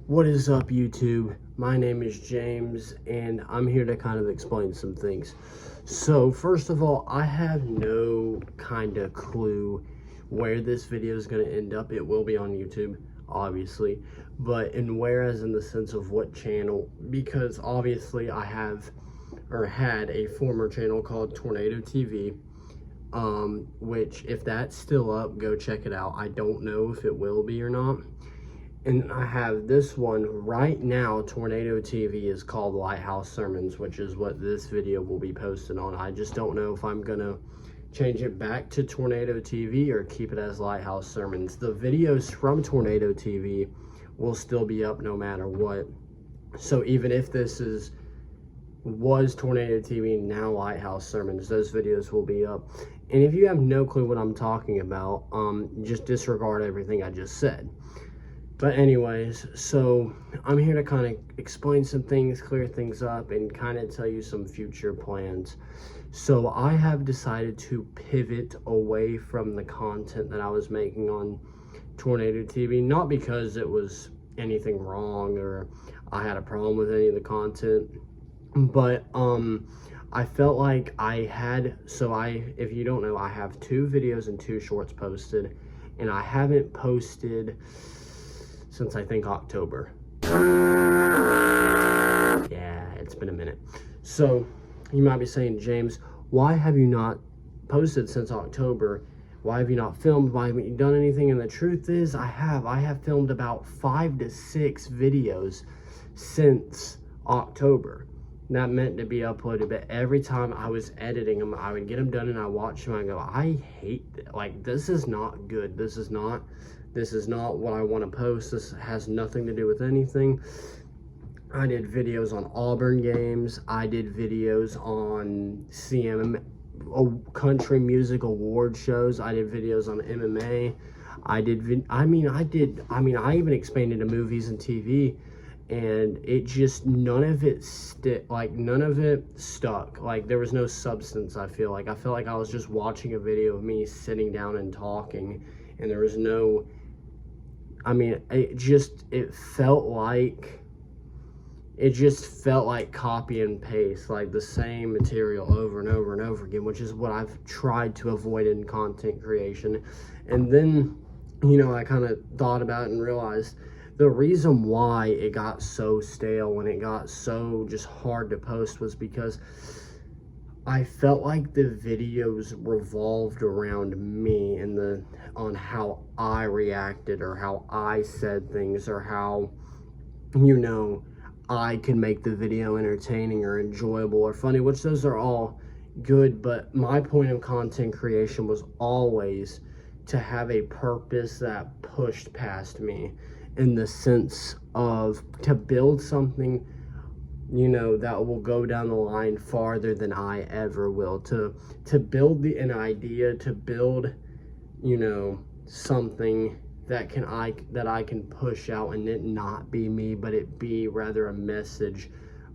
What is up, YouTube? My name is James, and I'm here to kind of explain some things. So, first of all, I have no kind of clue where this video is going to end up. It will be on YouTube, obviously, but whereas in the sense of what channel, because obviously I have, or had, a former channel called Tornado TV, which, if that's still up, go check it out. I don't know if it will be or not. And I have this one right now. Tornado TV is called Lighthouse Sermons, which is what this video will be posted on. I just don't know if I'm gonna change it back to Tornado TV or keep it as Lighthouse Sermons. The videos from Tornado TV will still be up no matter what. So even if this was Tornado TV, now Lighthouse Sermons, those videos will be up. And if you have no clue what I'm talking about, just disregard everything I just said. But anyways, so I'm here to kind of explain some things, clear things up, and kind of tell you some future plans. So I have decided to pivot away from the content that I was making on Tornado TV, not because it was anything wrong or I had a problem with any of the content, but I felt like I had, if you don't know, I have 2 videos and 2 shorts posted, and I haven't posted since I think October. Yeah, it's been a minute. So you might be saying, James, why have you not posted since October? Why have you not filmed? Why haven't you done anything? And the truth is, I have filmed about 5 to 6 videos since October. That meant to be uploaded, but every time I was editing them, I would get them done and I watch them and I go, I hate it. Like, this is not good. This is not what I want to post. This has nothing to do with anything. I did videos on Auburn games. I did videos on country music award shows. I did videos on MMA. I even expanded to movies and TV, and it just, none of it stuck. Like, there was no substance. I felt like I was just watching a video of me sitting down and talking, and there was no, it just felt like copy and paste, like the same material over and over and over again, which is what I've tried to avoid in content creation. And then, I kind of thought about it and realized the reason why it got so stale and it got so just hard to post was because I felt like the videos revolved around me and on how I reacted or how I said things or how, I can make the video entertaining or enjoyable or funny, which those are all good, but my point of content creation was always to have a purpose that pushed past me, in the sense of to build something, that will go down the line farther than I ever will, to build an idea, to build, something that I can push out and it not be me, but it be rather a message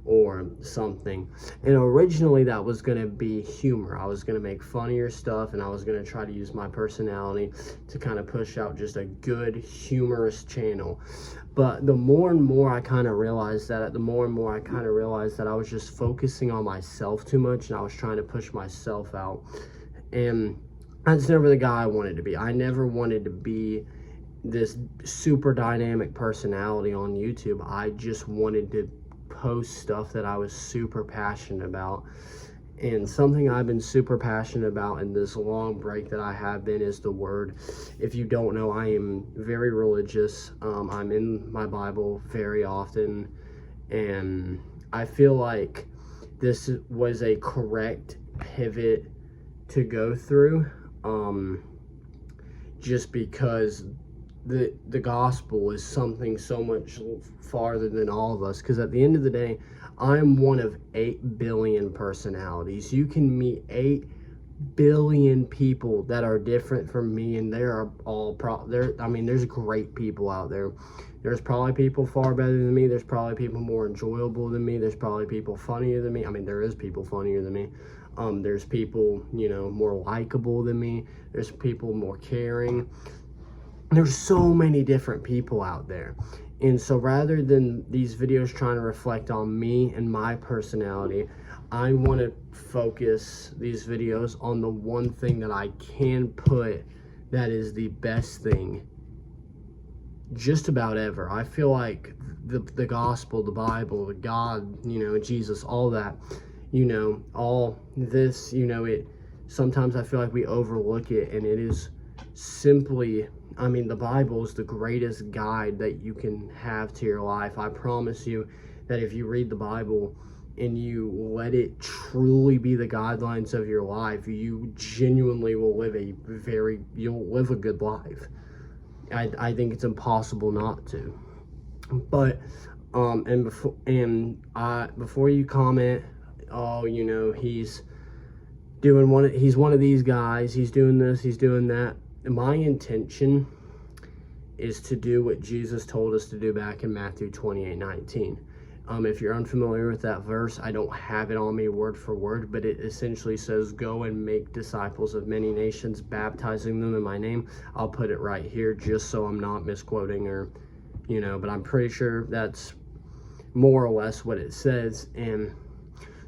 or something. And originally that was going to be humor. I was going to make funnier stuff, and I was going to try to use my personality to kind of push out just a good humorous channel. But the more and more I kind of realized that, I was just focusing on myself too much, and I was trying to push myself out. And that's never the guy I wanted to be. I never wanted to be this super dynamic personality on YouTube. I just wanted to post stuff that I was super passionate about. And something I've been super passionate about in this long break that I have been is the Word. If you don't know, I am very religious. I'm in my Bible very often, and I feel like this was a correct pivot to go through, just because the gospel is something so much farther than all of us. Because at the end of the day, I'm one of 8 billion personalities. You can meet 8 billion people that are different from me, and there are all there's great people out there. There's probably people far better than me. There's probably people more enjoyable than me. There's probably people funnier than me. There is people funnier than me. There's people, more likable than me. There's people more caring. There's so many different people out there, And so rather than these videos trying to reflect on me and my personality, I want to focus these videos on the one thing that I can put that is the best thing just about ever. I feel like the gospel, the Bible, the God, Jesus, all that, all this, it sometimes I feel like we overlook it, and it is simply, the Bible is the greatest guide that you can have to your life. I promise you that if you read the Bible and you let it truly be the guidelines of your life, you genuinely will you'll live a good life. I think it's impossible not to. But before you comment, oh, he's one of these guys, he's doing this, he's doing that. My intention is to do what Jesus told us to do back in Matthew 28:19. If you're unfamiliar with that verse, I don't have it on me word for word, but it essentially says, go and make disciples of many nations, baptizing them in my name. I'll put it right here just so I'm not misquoting or, but I'm pretty sure that's more or less what it says. And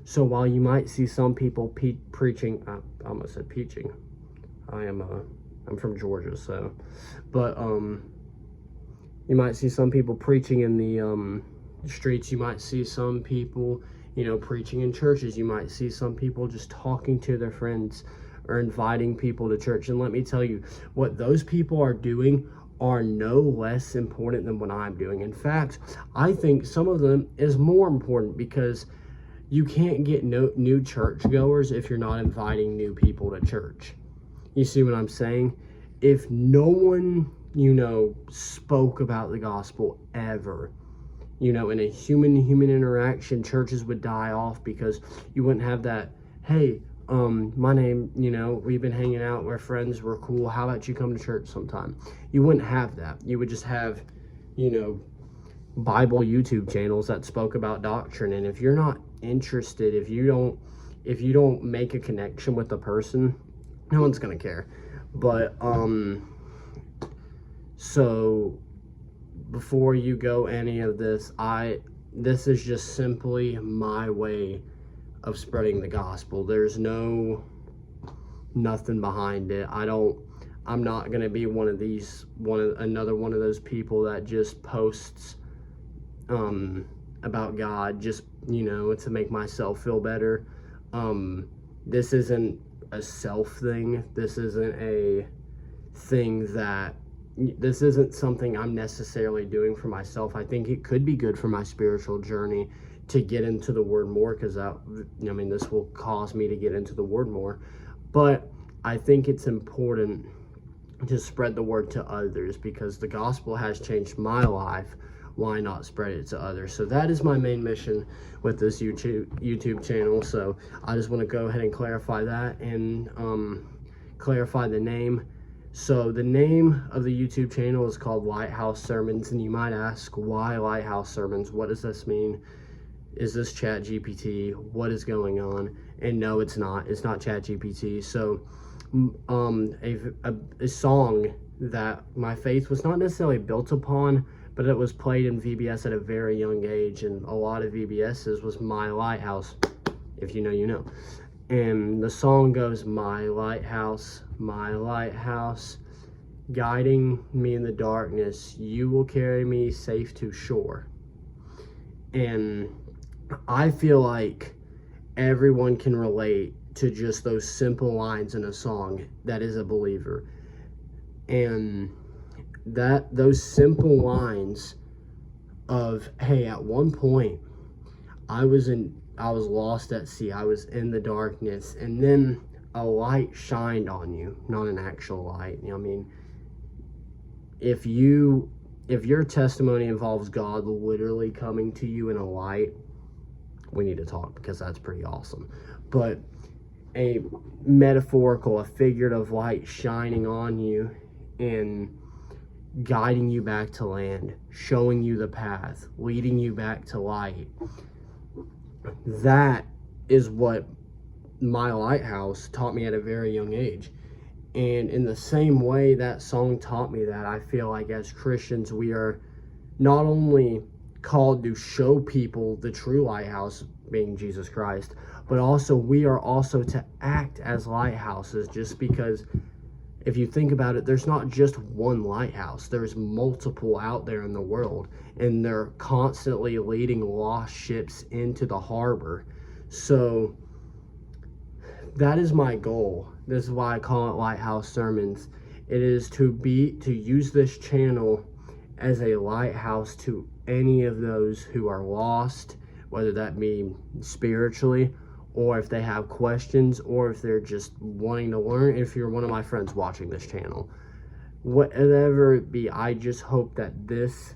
so while you might see some people preaching, I almost said peaching. I'm from Georgia, so, but you might see some people preaching in the streets. You might see some people, preaching in churches. You might see some people just talking to their friends or inviting people to church. And let me tell you, what those people are doing are no less important than what I'm doing. In fact, I think some of them is more important, because you can't get new churchgoers if you're not inviting new people to church. You see what I'm saying? If no one, spoke about the gospel ever, in a human interaction, churches would die off, because you wouldn't have that, hey, my name, we've been hanging out, we're friends, we're cool, how about you come to church sometime? You wouldn't have that. You would just have, Bible YouTube channels that spoke about doctrine. And if you're not interested, if you don't make a connection with the person, no one's gonna care. But so before you go any of this, this is just simply my way of spreading the gospel. There's nothing behind it. I'm not gonna be another one of those people that just posts about God just to make myself feel better. This isn't a self thing. This isn't something I'm necessarily doing for myself. I think it could be good for my spiritual journey to get into the word more, because this will cause me to get into the word more. But I think it's important to spread the word to others, because the gospel has changed my life. Why not spread it to others? So that is my main mission with this YouTube channel. So I just want to go ahead and clarify that, and clarify the name. So the name of the YouTube channel is called Lighthouse Sermons, and you might ask, why Lighthouse Sermons? What does this mean? Is this ChatGPT? What is going on? And no, it's not. It's not ChatGPT. So a song that my faith was not necessarily built upon, but it was played in VBS at a very young age, and a lot of VBS's was My Lighthouse. If you know, you know. And the song goes, my lighthouse, guiding me in the darkness, you will carry me safe to shore. And I feel like everyone can relate to just those simple lines in a song that is a believer. And those simple lines of, hey, at one point I was lost at sea, I was in the darkness, and then a light shined on you. Not an actual light. If your testimony involves God literally coming to you in a light, we need to talk, because that's pretty awesome. But a metaphorical, a figurative light shining on you and guiding you back to land, showing you the path, leading you back to light. That is what My Lighthouse taught me at a very young age. And in the same way that song taught me that, I feel like as Christians we are not only called to show people the true lighthouse being Jesus Christ, but also we are also to act as lighthouses, just because if you think about it, there's not just one lighthouse. There's multiple out there in the world, and they're constantly leading lost ships into the harbor. So that is my goal. This is why I call it Lighthouse Sermons. It is to use this channel as a lighthouse to any of those who are lost, whether that be spiritually, or if they have questions, or if they're just wanting to learn. If you're one of my friends watching this channel, whatever it be, I just hope that this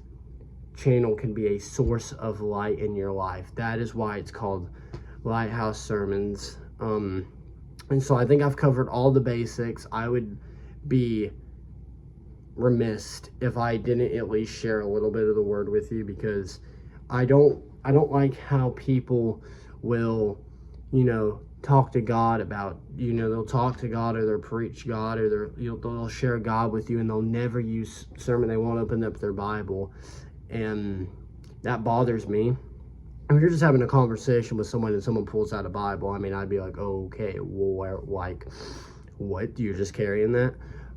channel can be a source of light in your life. That is why it's called Lighthouse Sermons. And so I think I've covered all the basics. I would be remiss if I didn't at least share a little bit of the word with you, because I don't like how people will, talk to God about, they'll talk to God, or they'll preach God, or they'll share God with you, and they'll never use sermon. They won't open up their Bible, and that bothers me. If you're just having a conversation with someone and someone pulls out a Bible, I mean, I'd be like, oh, okay, well, like, what? You're just carrying that?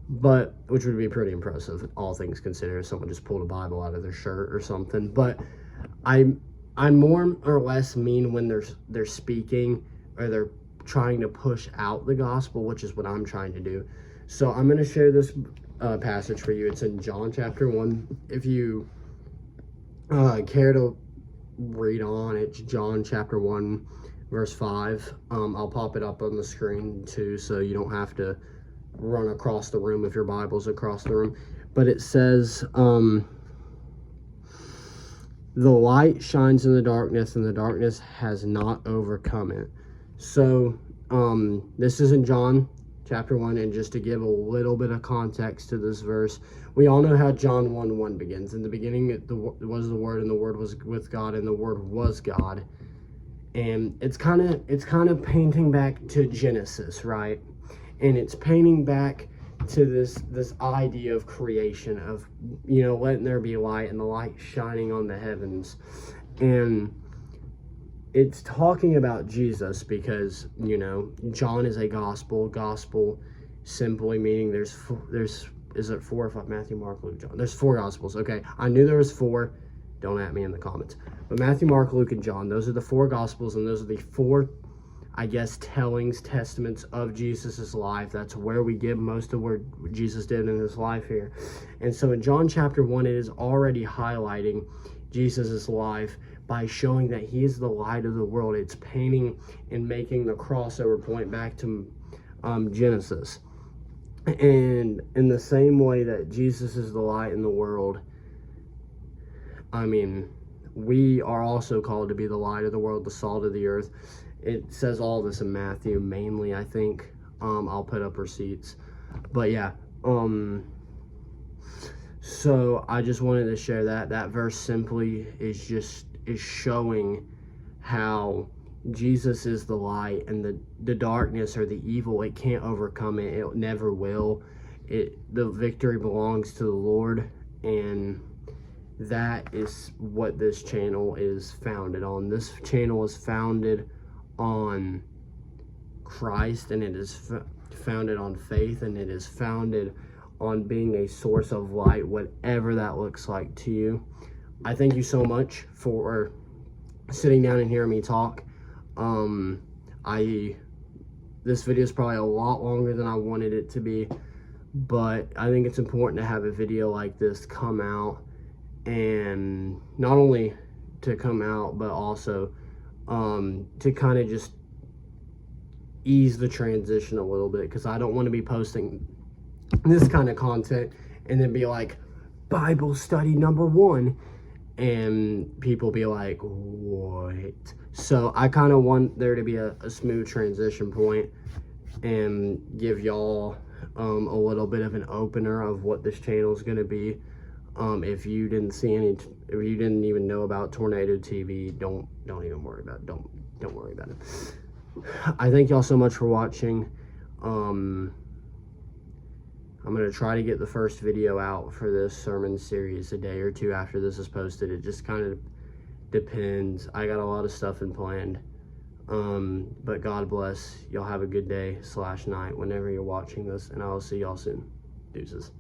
But, which would be pretty impressive, all things considered, if someone just pulled a Bible out of their shirt or something. But I more or less mean when they're speaking, or they're trying to push out the gospel, which is what I'm trying to do. So I'm going to share this passage for you. It's in John chapter 1. If you care to read on, it's John chapter 1 verse 5. I'll pop it up on the screen too, so you don't have to run across the room if your Bible's across the room. But it says, the light shines in the darkness, and the darkness has not overcome it. So this is in John chapter 1, and just to give a little bit of context to this verse, we all know how John 1:1 begins. In the beginning was the Word, and the Word was with God, and the Word was God. And it's kind of painting back to Genesis, right? And it's painting back to this idea of creation, of letting there be light, and the light shining on the heavens. And it's talking about Jesus, because John is a gospel simply meaning there's is it 4 or 5? Matthew, Mark, Luke, John. There's 4 gospels. Okay, I knew there was 4. Don't at me in the comments. But Matthew, Mark, Luke, and John, those are the 4 gospels, and those are the 4, I guess, tellings, testaments of Jesus's life. That's where we get most of what Jesus did in his life here. And so in John chapter 1, it is already highlighting Jesus's life by showing that he is the light of the world. It's painting and making the crossover point back to Genesis. And in the same way that Jesus is the light in the world, I mean, we are also called to be the light of the world, the salt of the earth. It says all this in Matthew, mainly, I think. I'll put up receipts. But yeah, so I just wanted to share that. That verse simply is showing how Jesus is the light, and the darkness or the evil, it can't overcome it. It never will. The victory belongs to the Lord, and that is what this channel is founded on. This channel is founded on Christ, and it is founded on faith, and it is founded on being a source of light, whatever that looks like to you. I thank you so much for sitting down and hearing me talk. This video is probably a lot longer than I wanted it to be, but I think it's important to have a video like this come out, and not only to come out, but also to kind of just ease the transition a little bit, because I don't want to be posting this kind of content and then be like, Bible study number 1, and people be like, what? So I kind of want there to be a smooth transition point, and give y'all a little bit of an opener of what this channel is going to be. If you didn't even know about Tornado TV, don't even worry about it. Don't worry about it. I thank y'all so much for watching. I'm going to try to get the first video out for this sermon series a day or two after this is posted. It just kind of depends. I got a lot of stuff in planned. But God bless. Y'all have a good day / night whenever you're watching this, and I will see y'all soon. Deuces.